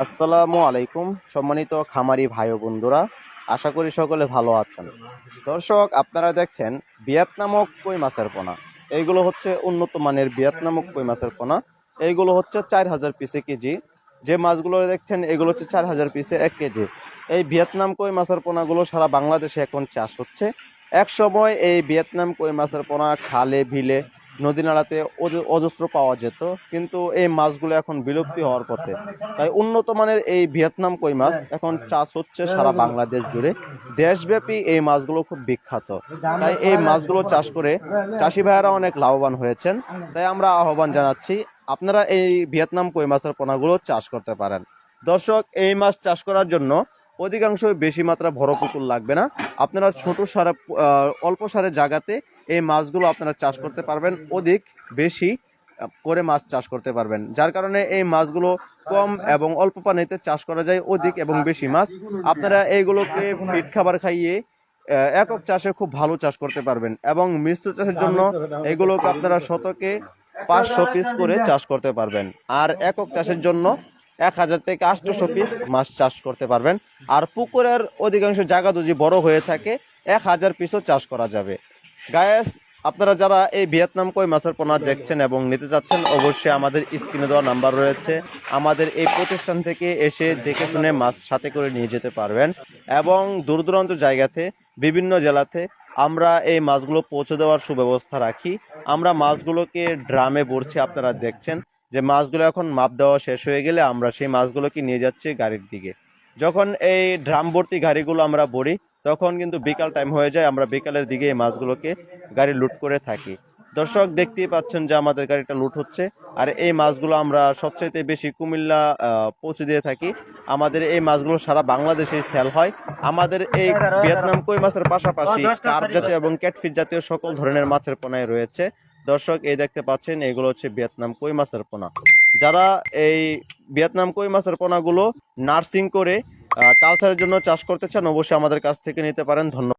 আসসালামু আলাইকুম সম্মানিত খামারি ভাই ও বন্ধুরা, আশা করি সকলে ভালো আছেন। দর্শক, আপনারা দেখছেন ভিয়েতনামক কই মাছের পোনা। এইগুলো হচ্ছে উন্নত মানের ভিয়েতনামক কই মাছের পোনা। এইগুলো হচ্ছে 4000 পিসে কেজি। যে মাছগুলো দেখছেন এগুলো হচ্ছে 4000 পিসে 1 কেজি। এই ভিয়েতনাম কই মাছের পোনাগুলো সারা বাংলাদেশে এখন চাষ হচ্ছে। এক সময় এই ভিয়েতনাম কই মাছের পোনা খালে বিলে নদী নালাতে অজস্র পাওয়া যেত, কিন্তু এই মাছগুলো এখন বিলুপ্তি হওয়ার পথে। তাই উন্নত মানের এই ভিয়েতনাম কই মাছ এখন চাষ হচ্ছে সারা বাংলাদেশ জুড়ে। দেশব্যাপী এই মাছগুলো খুব বিখ্যাত। তাই এই মাছগুলো চাষ করে চাষি ভাইয়েরা অনেক লাভবান হয়েছেন। তাই আমরা আহ্বান জানাচ্ছি, আপনারা এই ভিয়েতনাম কই মাছের পোনাগুলো চাষ করতে পারেন। দর্শক, এই মাছ চাষ করার জন্য অধিকাংশ বেশি মাত্রা বড় পুকুর লাগবে না। আপনারা ছোট সারা অল্প সারের জায়গাতে এই মাছগুলো আপনারা চাষ করতে পারবেন, অধিক বেশি করে মাছ চাষ করতে পারবেন। যার কারণে এই মাছগুলো কম এবং অল্প পানিতে চাষ করা যায় অধিক এবং বেশি মাছ। আপনারা এইগুলোকে ফিড খাবার খাইয়ে একক চাষে খুব ভালো চাষ করতে পারবেন, এবং মিশ্র চাষের জন্য এগুলোকে আপনারা শতকে 500 পিস করে চাষ করতে পারবেন। আর একক চাষের জন্য 1000 থেকে 800 পিস মাছ চাষ করতে পারবেন। আর পুকুরের অধিকাংশ জায়গা যদি বড় হয়ে থাকে 1000 পিসও চাষ করা যাবে। গায়েস, আপনারা যারা এই ভিয়েতনাম কই মাছের পোনা দেখছেন এবং নিতে চাচ্ছেন, অবশ্যই আমাদের স্ক্রিনে দেওয়া নাম্বার রয়েছে। আমাদের এই প্রতিষ্ঠান থেকে এসে দেখে শুনে মাছ সাথে করে নিয়ে যেতে পারবেন। এবং দূর দূরান্ত জায়গাতে বিভিন্ন জেলাতে আমরা এই মাছগুলো পৌঁছে দেওয়ার সুব্যবস্থা রাখি। আমরা মাছগুলোকে ড্রামে ভরছি, আপনারা দেখছেন যে মাছগুলো এখন মাপ দেওয়া শেষ হয়ে গেলে আমরা সেই মাছগুলোকে নিয়ে যাচ্ছি গাড়ির দিকে। যখন এই ড্রাম ভর্তি গাড়িগুলো আমরা ভরি, তখন কিন্তু বিকাল টাইম হয়ে যায়। আমরা বিকালের দিকে এই মাছগুলোকে গাড়ি লুট করে থাকি। দর্শক, দেখতেই পাচ্ছেন যে আমাদের গাড়িটা লুট হচ্ছে। আর এই মাছগুলো আমরা সবচাইতে বেশি কুমিল্লা পৌঁছে দিয়ে থাকি। আমাদের এই মাছগুলো সারা বাংলাদেশে সেল হয়। আমাদের এই ভিয়েতনাম কই মাছের পাশাপাশি কার্প জাতীয় এবং ক্যাটফিশ জাতীয় সকল ধরনের মাছের পোনায় রয়েছে। দর্শক, এই দেখতে পাচ্ছেন এগুলো হচ্ছে ভিয়েতনাম কই মাছের পোনা। যারা এই ভিয়েতনাম কই মাছের পোনাগুলো নার্সিং করে কালচারের জন্য চাষ করতে চান, অবশ্যই আমাদের কাছ থেকে নিতে পারেন। ধন্যবাদ।